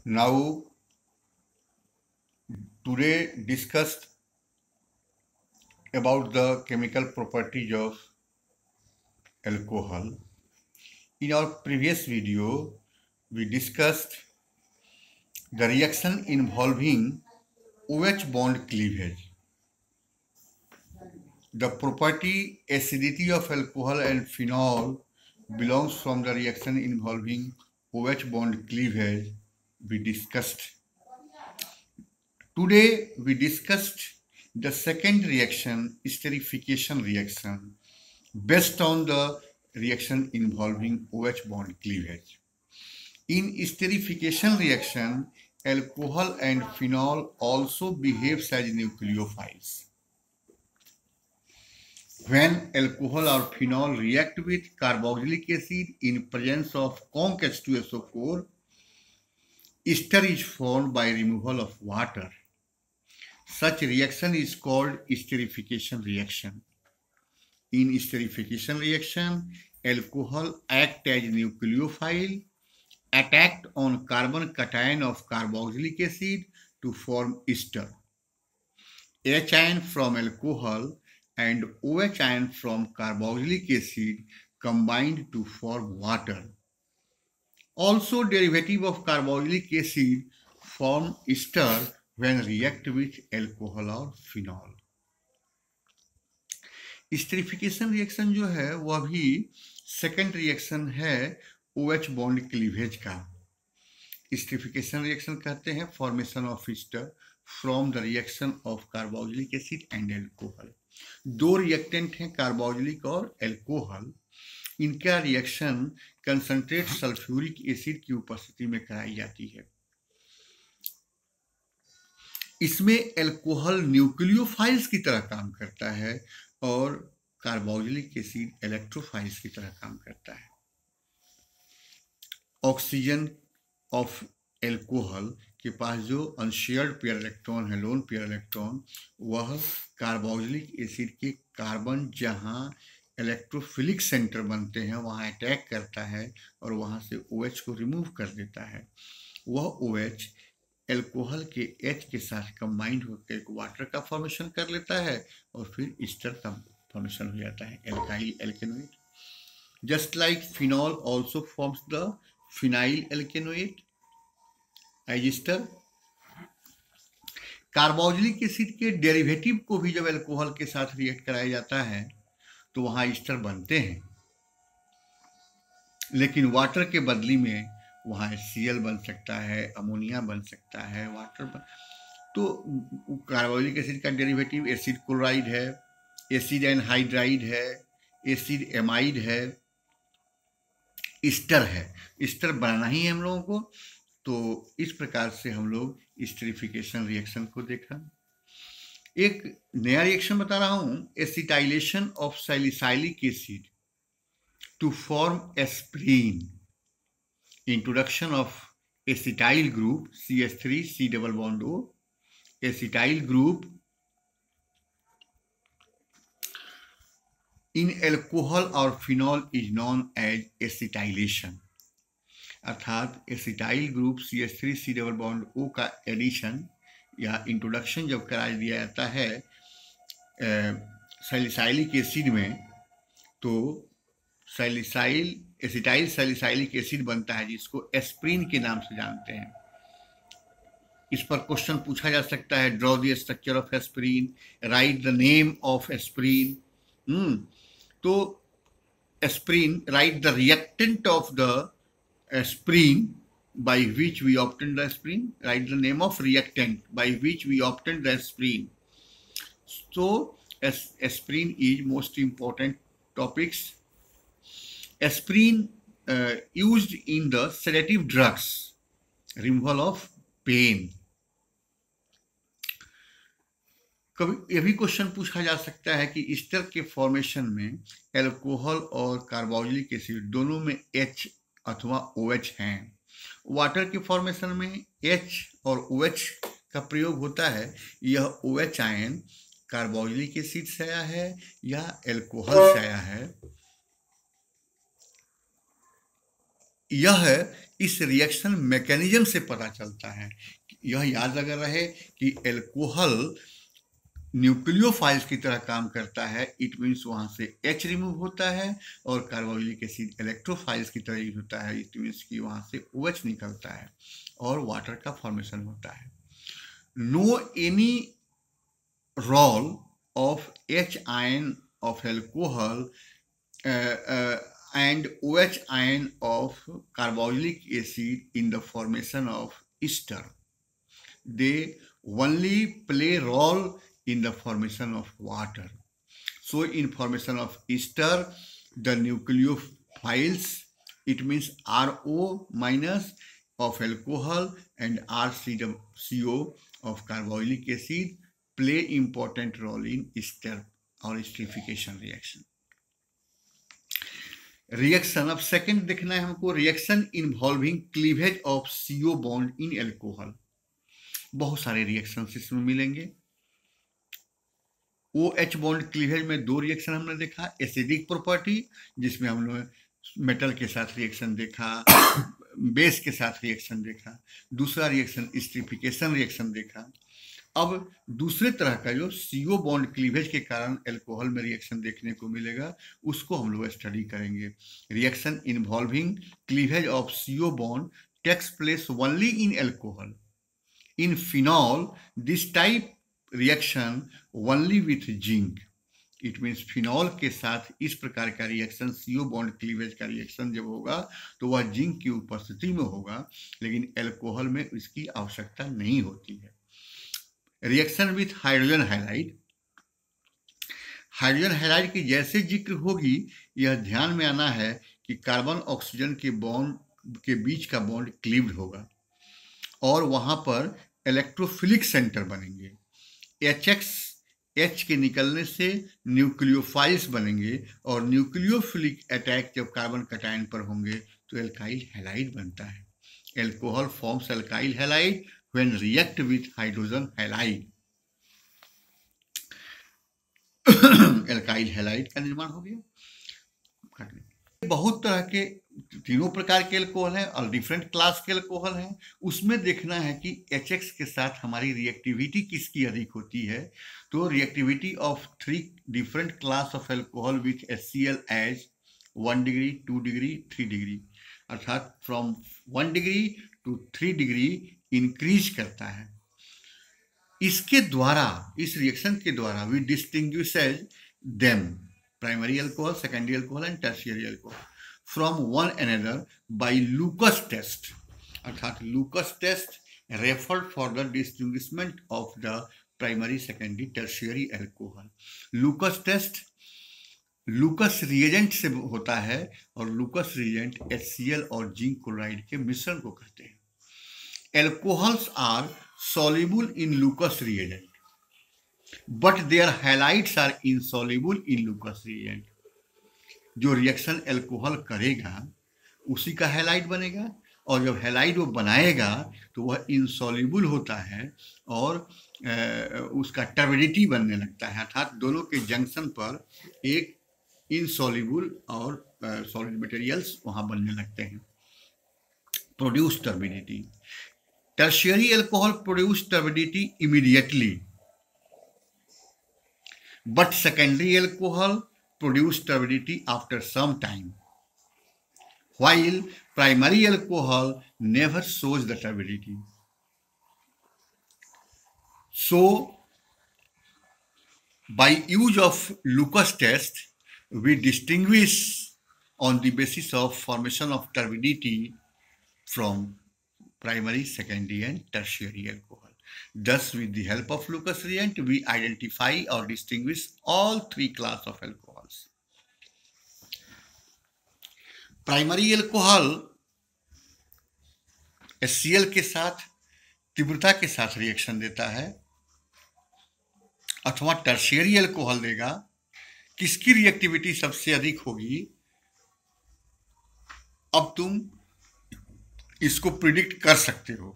Now, today discussed about the chemical properties of alcohol. In our previous video, we discussed the reaction involving OH bond cleavage. The property acidity of alcohol and phenol belongs from the reaction involving OH bond cleavage we discussed. Today we discussed the second reaction, esterification reaction, based on the reaction involving OH bond cleavage. In esterification reaction, alcohol and phenol also behaves as nucleophiles. When alcohol or phenol react with carboxylic acid in presence of conc H2SO4, ester is formed by removal of water. Such reaction is called esterification reaction. In esterification reaction, alcohol acts as nucleophile, attacked on carbon cation of carboxylic acid to form ester. H ion from alcohol and OH ion from carboxylic acid combined to form water. Also, derivative of carboxylic acid form ester when react with alcohol or phenol. esterification reaction जो है वह भी second reaction है OH bond cleavage का. esterification reaction कहते हैं formation of ester from the reaction of carboxylic acid and alcohol. दो reactant हैं कार्बोक्सिलिक और एल्कोहल. इनका रिएक्शन कंसंट्रेट सल्फ्यूरिक एसिड की उपस्थिति में कराई जाती है. इसमें एल्कोहल न्यूक्लियोफाइल्स की तरह काम करता है और कार्बोक्सिलिक एसिड इलेक्ट्रोफाइल्स की तरह काम करता है. ऑक्सीजन ऑफ एल्कोहल के पास जो अनशेयर्ड पेयर इलेक्ट्रॉन है, लोन पेयर इलेक्ट्रॉन, वह कार्बोक्सिलिक एसिड के कार्बन जहां इलेक्ट्रोफिलिक सेंटर बनते हैं वहां अटैक करता है और वहां से OH को रिमूव कर देता है. वह OH एल्कोहल के H के साथ कंबाइंड होकर एक वाटर का फॉर्मेशन कर लेता है और फिर ईस्टर का फॉर्मेशन हो जाता है, alkyl alkanoate. Just like phenol also forms the phenyl alkanoate as ester. Carboxylic acid के डेरिवेटिव को भी जब एल्कोहल के साथ रिएक्ट कराया जाता है तो वहां ईस्टर बनते हैं, लेकिन वाटर के बदली में वहाँ HCl बन सकता है, अमोनिया बन सकता है, वाटर बन. तो कार्बोक्सिलिक एसिड का डेरिवेटिव एसिड क्लोराइड है, एसिड एनहाइड्राइड है, एसिड एमाइड है, ईस्टर है. ईस्टर बनाना ही है हम लोगों को. तो इस प्रकार से हम लोग एस्टेरिफिकेशन रिएक्शन को देखा. एक नया रिएक्शन बता रहा हूँ, acetylation of salicylic acid to form aspirin. Introduction of acetyl group CH3 C double bond O. Acetyl group in alcohol or phenol is known as acetylation. अर्थात acetyl group CH3 C double bond O का addition या introduction जब करा दिया जाता है salicylic acid में, तो एसिटाइल सैलिसाइलिक एसिड बनता है जिसको एस्प्रीन के नाम से जानते हैं. इस पर क्वेश्चन पूछा जा सकता है, draw the structure of aspirin, write the name of aspirin. तो aspirin, write the reactant of the aspirin by which we obtain the aspirin, write the name of reactant by which we obtain the aspirin. So aspirin is most important topics. Aspirin used in the sedative drugs, removal of pain. कभी यह भी question पूछा जा सकता है कि Easter के formation में एल्कोहल और कार्बोक्सिलिक एसिड दोनों में H अथवा OH हैं. वाटर के फॉर्मेशन में H और OH का प्रयोग होता है. यह OH आयन कार्बोक्सिलिक एसिड से आया है या एल्कोहल से आया है, यह इस रिएक्शन मैकेनिज्म से पता चलता है। यह याद अगर रहे कि एल्कोहल न्यूक्लियोफाइल्स की तरह काम करता है, इट मीन्स वहां से H रिमूव होता है, और कार्बोक्सिलिक एसिड इलेक्ट्रोफाइल्स की तरह यूज होता है, इट मीन्स कि वहां से OH निकलता है और वाटर का फॉर्मेशन होता है। No any role of H ion of alcohol and OH ion of carboxylic acid in the formation of ester. They only play role in the formation of water. So in formation of ester, the nucleophiles, it means RO minus of alcohol and RCO of carboxylic acid play important role in ester or esterification reaction. Reaction, अब second देखना है हमको, reaction involving cleavage of CO bond in alcohol. बहुत सारे reaction इसमें मिलेंगे। OH bond cleavage में दो रिएक्शन हमने देखा, एसिडिक प्रॉपर्टी जिसमें हमने मेटल के साथ रिएक्शन देखा, बेस के साथ रिएक्शन देखा, दूसरा रिएक्शन एस्टरिफिकेशन रिएक्शन देखा। अब दूसरे तरह का जो CO बॉन्ड क्लीवेज के कारण एल्कोहल में रिएक्शन देखने को मिलेगा, उसको हम लोग स्टडी करेंगे। Reaction involving cleavage of CO bond takes place only in alcohol. In phenol this type reaction only with zinc. It means phenol के साथ इस प्रकार का रिएक्शन CO बॉन्ड क्लीवेज का रिएक्शन जब होगा तो वह जिंक की उपस्थिति में होगा, लेकिन एल्कोहल में इसकी आवश्यकता नहीं होती है। Reaction with hydrogen halide, hydrogen halide की जैसे जिक्र होगी, यह ध्यान में आना है कि कार्बन ऑक्सीजन के बॉन्ड के बीच का बॉन्ड क्लीव्ड होगा और वहां पर इलेक्ट्रोफिलिक सेंटर बनेंगे। H के निकलने से न्यूक्लियोफाइल्स बनेंगे और न्यूक्लियोफिलिक अटैक जब कार्बन कटायन पर होंगे तो एल्काइल हैलाइड बनता है। Alcohol forms alkyl halide when react with hydrogen halide। Alkyl halide का निर्माण हो गया। बहुत तरह के तीनों प्रकार के एल्कोहल हैं और डिफरेंट क्लास के एल्कोहल हैं। उसमें देखना है कि HX के साथ हमारी रिएक्टिविटी किसकी अधिक होती है। तो reactivity of 3 different class of alcohol with HCl as 1 degree, 2 degree, 3 degree, अर्थात from 1 degree to 3 degree increase करता है। इसके द्वारा, इस रिएक्शन के द्वारा we distinguishes them primary alcohol, secondary alcohol and tertiary alcohol from one another by Lucas test. अर्थात Lucas test referred for the distinguishment of the primary, secondary, tertiary alcohol. Lucas test Lucas reagent से होता है और Lucas reagent HCl और zinc chloride के मिश्रण को कहते हैं। Alcohols are soluble in Lucas reagent, but their halides are insoluble in Lucas reagent। जो रिएक्शन एल्कोहल करेगा उसी का हैलाइड बनेगा, और जब हैलाइड वो बनाएगा तो वह इंसॉल्युबल होता है और उसका टर्बिडिटी बनने लगता है, अर्थात दोनों के जंक्शन पर एक इंसॉल्युबल और सॉलिड मटेरियल्स वहां बनने लगते हैं। Produce turbidity. Tertiary alcohol produce turbidity immediately, but secondary alcohol produce turbidity after some time, while primary alcohol never shows the turbidity. So, by use of Lucas test, we distinguish on the basis of formation of turbidity from primary, secondary and tertiary alcohol. Thus, with the help of Lucas reagent, we identify or distinguish all 3 classes of alcohols. Primary alcohol HCl के साथ तीव्रता के साथ reaction देता है, अथवा tertiary alcohol देगा। किसकी रिएक्टिविटी सबसे अधिक होगी, अब तुम इसको प्रिडिक्ट कर सकते हो।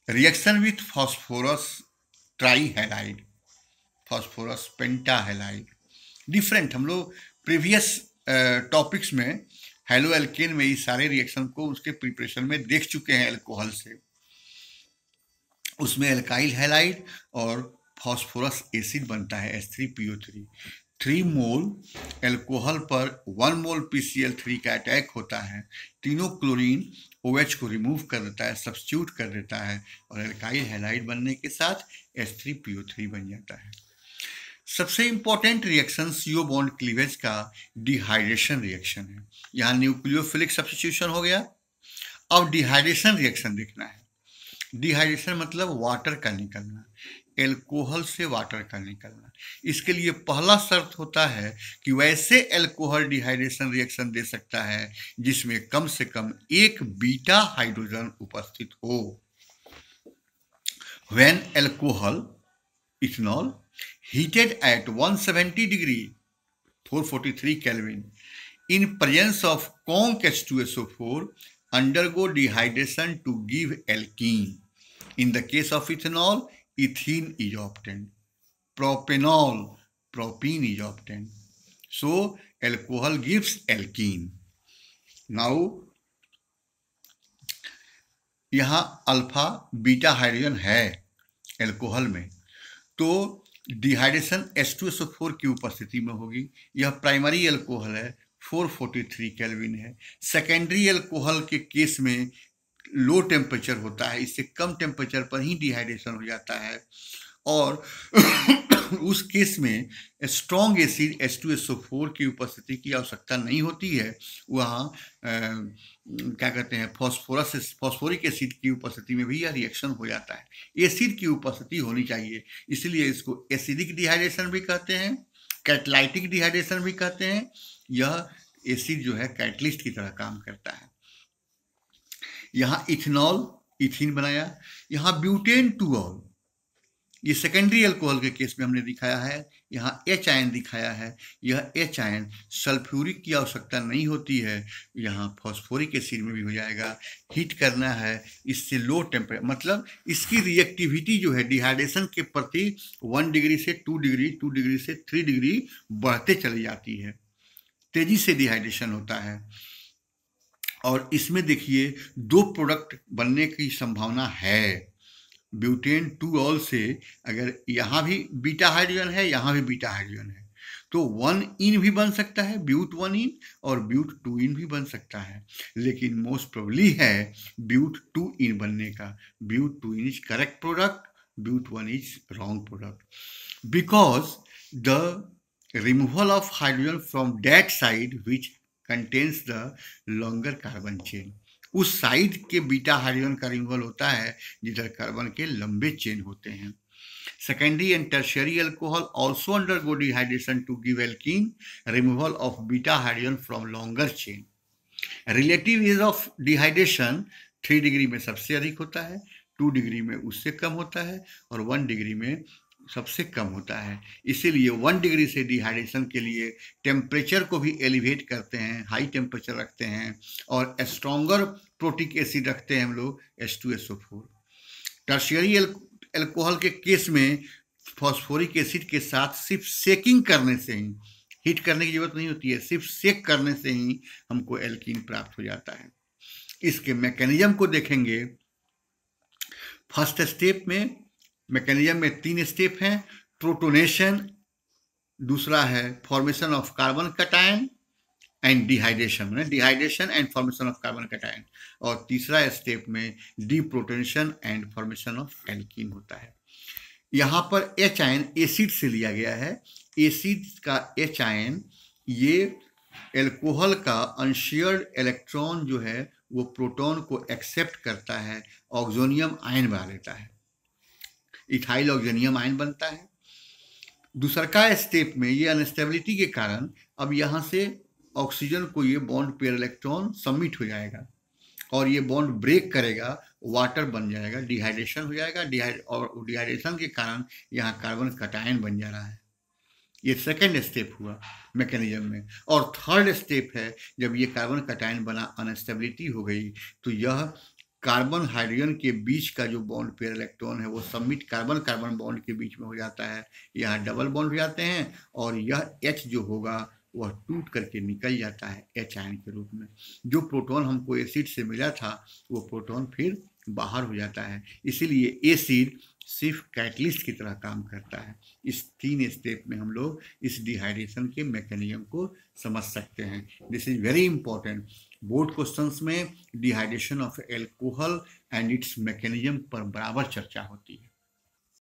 Reaction with phosphorus trihalide, phosphorus pentahalide, different. हम लोग प्रीवियस टॉपिक्स में हेलो एल्केन में इस सारे रिएक्शन को उसके प्रिपरेशन में देख चुके हैं अल्कोहल से। उसमें एल्काइल हैलाइड और फास्फोरस एसिड बनता है H3PO3। 3 मोल एल्कोहल पर 1 मोल PCl3 का अटैक होता है। तीनों क्लोरीन OH को रिमूव कर देता है, सब्स्टिट्यूट कर देता है और एल्काइल हैलाइड बनने के साथ H3PO3 बन जाता है। सबसे important reaction CO bond cleavage का डिहाइड्रेशन रिएक्शन है। यहाँ न्यूक्लियोफिलिक सब्स्टिट्यूशन हो गया। अब डिहाइड्रेशन रिएक्शन देखना है। डिहाइड्रेशन मतलब वाटर का निकलना, एल्कोहल से वाटर का निकलना। इसके लिए पहला शर्त होता है कि वैसे एल्कोहल डिहाइड्रेशन रिएक्शन दे सकता है जिसमें कम से कम एक बीटा हाइड्रोजन उपस्थित हो। When alcohol, ethanol, heated at 170 degree 443 Kelvin in presence of conc H2SO4 undergo dehydration to give alkene. In the case of ethanol, ethene is obtained. Propanol, propene is obtained. So alcohol gives alkene. Now यहाँ alpha beta hydrogen है alcohol में, तो dehydration H2SO4 की उपस्थिति में होगी। यह primary alcohol है, 443 केल्विन है। सेकेंडरी एल्कोहल के केस में लो टेम्परेचर होता है, इससे कम टेम्परेचर पर ही डिहाइड्रेशन हो जाता है और उस केस में स्ट्रॉन्ग एसिड H2SO4 की उपस्थिति की आवश्यकता नहीं होती है। वहाँ क्या कहते हैं फॉस्फोरिक एसिड की उपस्थिति में भी यह रिएक्शन हो जाता है। एसिड की उपस्थिति होनी चाहिए, इसलिए इसको एसिडिक डिहाइड्रेशन भी कहते हैं, कैटलाइटिक डिहाइड्रेशन भी कहते हैं। यह एसिड जो है कैटलिस्ट की तरह काम करता है। यहाँ इथेनॉल, इथीन बनाया। यहाँ ब्यूटेन टू ऑल, ये सेकेंडरी अल्कोहल के केस में हमने दिखाया है। यहाँ H आयन दिखाया है। यह H आयन सल्फ्यूरिक की आवश्यकता नहीं होती है, यहाँ फॉस्फोरिक एसिड में भी हो जाएगा। हीट करना है, इससे लो टेम्परेचर, मतलब इसकी रिएक्टिविटी जो है डिहाइड्रेशन के प्रति 1 डिग्री से 2 डिग्री, 2 डिग्री से 3 डिग्री बढ़ते चली जाती है। तेजी से डिहाइड्रेशन होता है और इसमें देखिए 2 प्रोडक्ट बनने की संभावना है। ब्यूटेन टू ऑल से अगर यहाँ भी बीटा हाइड्रोजन है, यहाँ भी बीटा हाइड्रोजन है, तो 1 इन भी बन सकता है, ब्यूट 1 इन, और ब्यूट 2 इन भी बन सकता है। लेकिन मोस्ट प्रोबेबली है ब्यूट 2 इन बनने का। But 2 ene is correct product, but 1 is wrong product, because the removal of hydrogen from that side which contains the longer carbon chain. उस साइड के बीटा हाइड्रोजन का रिमूवल होता है जिधर कार्बन के लंबे चेन होते हैं। Secondary and tertiary alcohol also undergo dehydration to give alkene, removal of beta hydrogen from longer chain. Relative ease of dehydration 3 degree में सबसे अधिक होता है, 2 डिग्री में उससे कम होता है और 1 डिग्री में सबसे कम होता है। इसीलिए 1 डिग्री से डिहाइड्रेशन के लिए टेम्परेचर को भी एलिवेट करते हैं, हाई टेम्परेचर रखते हैं और स्ट्रॉन्गर प्रोटिक एसिड रखते हैं हम लोग H2SO4। टर्शियरी एल्कोहल के केस में फॉस्फोरिक एसिड के साथ सिर्फ सेकिंग करने से ही, हीट करने की जरूरत नहीं होती है, सिर्फ सेक करने से ही हमको एल्कीन प्राप्त हो जाता है। इसके मैकेनिज्म को देखेंगे। फर्स्ट स्टेप में मैकेनिज्म में 3 स्टेप हैं। प्रोटोनेशन, दूसरा है formation of carbon cation and dehydration, dehydration and formation of carbon cation, और तीसरा स्टेप में deprotonation and formation of alkene होता है। यहाँ पर H आयन एसिड से लिया गया है। एसिड का H आयन ये एल्कोहल का अनशेयर्ड इलेक्ट्रॉन जो है वो प्रोटॉन को एक्सेप्ट करता है, ऑक्सोनियम आयन बना लेता है, इथाइल ऑक्सोनियम आयन बनता है। दूसरा स्टेप में ये अनस्टेबिलिटी के कारण अब यहाँ से ऑक्सीजन को ये बॉन्ड पेयर इलेक्ट्रॉन सबमिट हो जाएगा और ये बॉन्ड ब्रेक करेगा, वाटर बन जाएगा, डिहाइड्रेशन हो जाएगा। और डिहाइड्रेशन के कारण यहाँ कार्बन कैटायन बन जा रहा है। ये सेकेंड स्टेप हुआ मैकेनिज्म में। और थर्ड स्टेप है जब ये कार्बन कैटायन बना, अनस्टेबिलिटी हो गई, तो यह कार्बन हाइड्रोजन के बीच का जो बॉन्ड पेयर इलेक्ट्रॉन है वो सबमिट कार्बन कार्बन बॉन्ड के बीच में हो जाता है। यहाँ डबल बॉन्ड हो जाते हैं और यह H जो होगा वह टूट करके निकल जाता है H आयन के रूप में। जो प्रोटॉन हमको एसिड से मिला था वो प्रोटॉन फिर बाहर हो जाता है। इसीलिए एसिड सिर्फ कैटलिस्ट की तरह काम करता है। इस 3 स्टेप में हम लोग इस डिहाइड्रेशन के मैकेनिज्म को समझ सकते हैं। This is very important. Board questions में dehydration of alcohol and its mechanism पर बराबर चर्चा होती है।